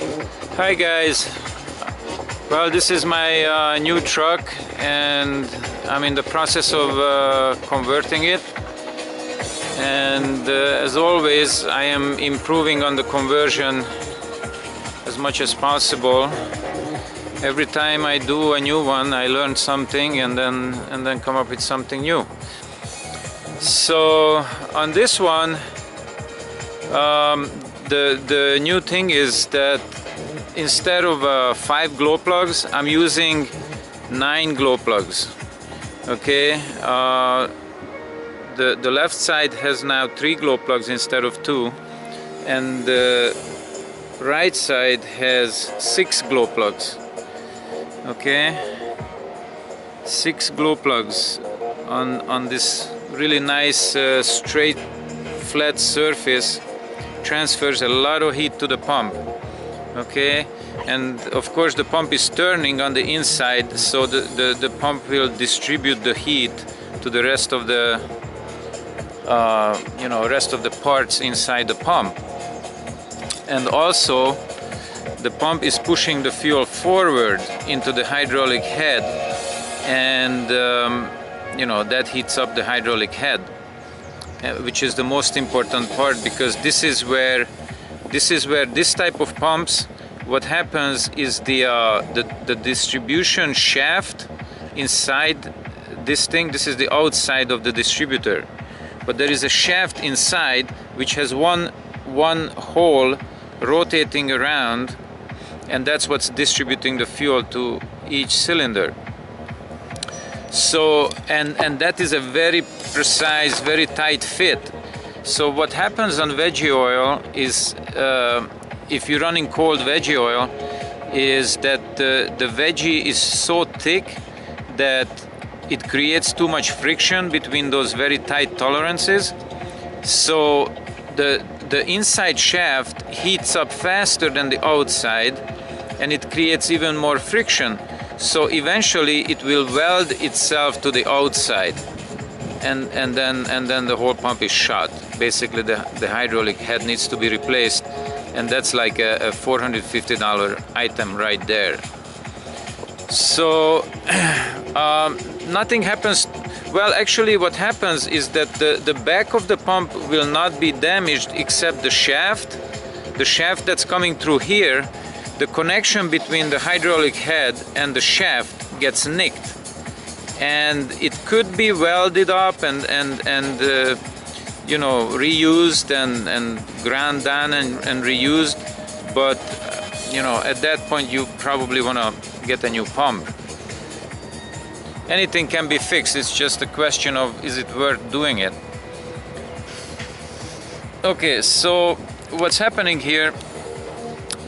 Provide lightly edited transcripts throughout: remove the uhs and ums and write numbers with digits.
Hi guys, well, this is my new truck and I'm in the process of converting it, and as always I am improving on the conversion as much as possible. Every time I do a new one I learn something and then come up with something new. So on this one the new thing is that instead of 5 glow plugs, I'm using 9 glow plugs. Okay, the left side has now 3 glow plugs instead of 2, and the right side has 6 glow plugs. Okay, 6 glow plugs on this really nice straight flat surface. Transfers a lot of heat to the pump. Okay, and of course the pump is turning on the inside, so the pump will distribute the heat to the rest of the rest of the parts inside the pump. And also the pump is pushing the fuel forward into the hydraulic head, and that heats up the hydraulic head, which is the most important part, because this is where this type of pumps, what happens is the distribution shaft inside this thing, this is the outside of the distributor, but there is a shaft inside which has one hole rotating around, and that's what's distributing the fuel to each cylinder. So and that is a very precise, very tight fit. So what happens on veggie oil is, if you're running cold veggie oil, is that the veggie is so thick that it creates too much friction between those very tight tolerances. So the inside shaft heats up faster than the outside, and it creates even more friction. So eventually it will weld itself to the outside, and then the whole pump is shot. Basically the hydraulic head needs to be replaced, and that's like a $450 item right there. So nothing happens. Well, actually what happens is that the back of the pump will not be damaged except the shaft that's coming through here. The connection between the hydraulic head and the shaft gets nicked, and it could be welded up and reused and ground down and reused, but at that point you probably want to get a new pump. Anything can be fixed, it's just a question of is it worth doing it. Okay, so what's happening here,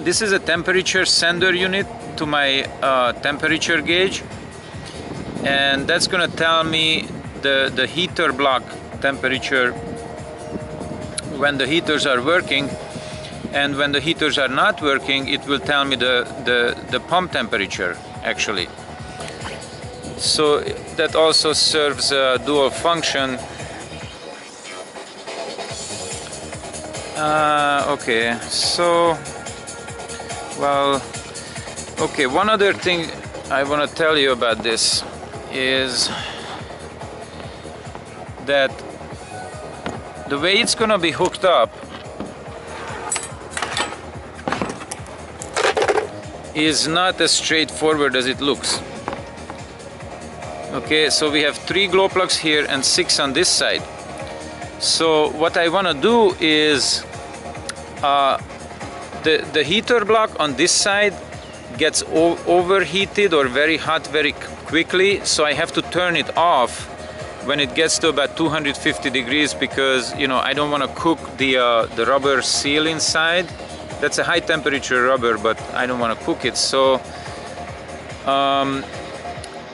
this is a temperature sender unit to my temperature gauge, and that's gonna tell me the heater block temperature when the heaters are working, and when the heaters are not working it will tell me the pump temperature actually. So that also serves a dual function. Okay, so one other thing I want to tell you about this is that the way it's gonna be hooked up is not as straightforward as it looks. Okay, so we have 3 glow plugs here and 6 on this side. So what I want to do is the heater block on this side gets overheated or very hot very quickly, so I have to turn it off when it gets to about 250 degrees, because I don't want to cook the rubber seal inside. That's a high temperature rubber, but I don't want to cook it. So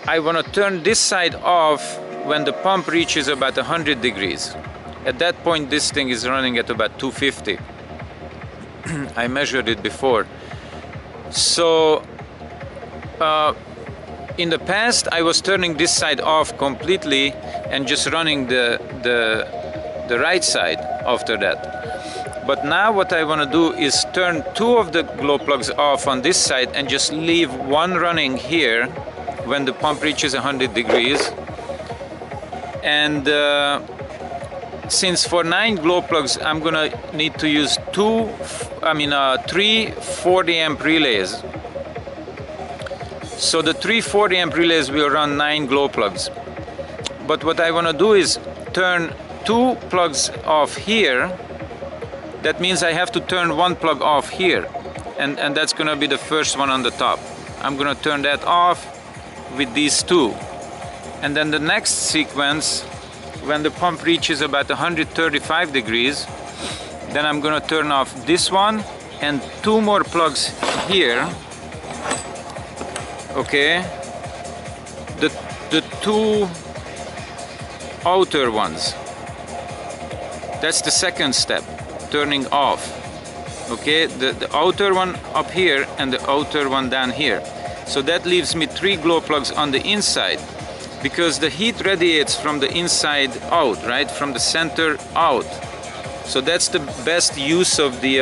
I want to turn this side off when the pump reaches about 100 degrees. At that point this thing is running at about 250. I measured it before. So in the past I was turning this side off completely and just running the right side after that. But now what I want to do is turn 2 of the glow plugs off on this side and just leave one running here when the pump reaches 100 degrees. And since for 9 glow plugs I'm gonna need to use 3 40 amp relays. So the 3 40 amp relays will run 9 glow plugs. But what I want to do is turn 2 plugs off here. That means I have to turn 1 plug off here, and that's gonna be the first one on the top. I'm gonna turn that off with these 2. And then the next sequence, when the pump reaches about 135 degrees, then I'm gonna turn off this one and 2 more plugs here. Okay, the 2 outer ones. That's the second step, turning off. Okay, the outer one up here and the outer one down here. So that leaves me 3 glow plugs on the inside, because the heat radiates from the inside out, right, from the center out. So that's the best use of the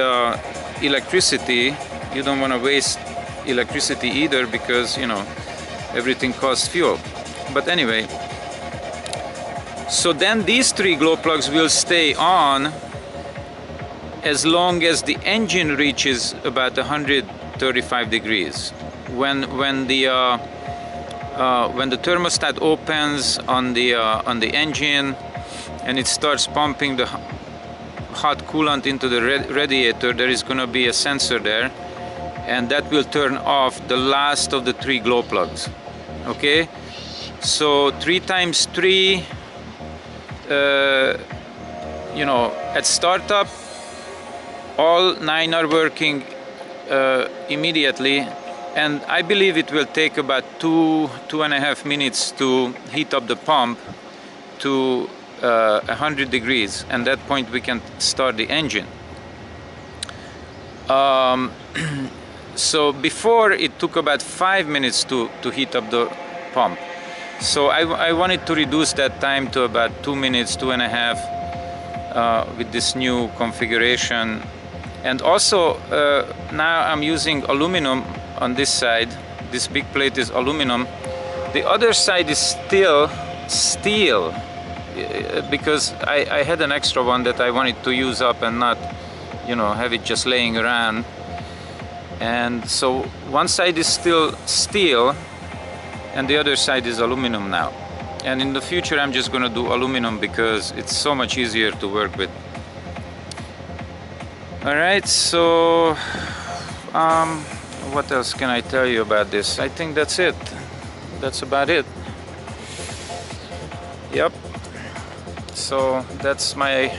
electricity. You don't want to waste electricity either, because, you know, everything costs fuel. But anyway, so then these 3 glow plugs will stay on as long as the engine reaches about 135 degrees. When the thermostat opens on the engine and it starts pumping the hot coolant into the radiator, there is going to be a sensor there, and that will turn off the last of the 3 glow plugs. Okay, so 3 times 3, you know, at startup all 9 are working immediately, and I believe it will take about 2.5 minutes to heat up the pump to 100 degrees, and at that point we can start the engine. So before it took about 5 minutes to heat up the pump. So I wanted to reduce that time to about 2 minutes, 2.5 with this new configuration. And also now I'm using aluminum on this side. This big plate is aluminum. The other side is still steel, because I had an extra one that I wanted to use up and not, you know, have it just laying around. And so one side is still steel and the other side is aluminum now. And in the future I'm just going to do aluminum because it's so much easier to work with. Alright, so what else can I tell you about this? I think that's it. That's about it. Yep. So that's my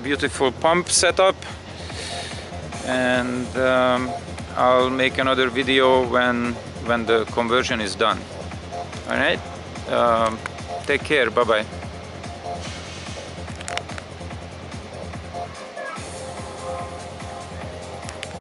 beautiful pump setup, and I'll make another video when the conversion is done. All right, take care. Bye bye.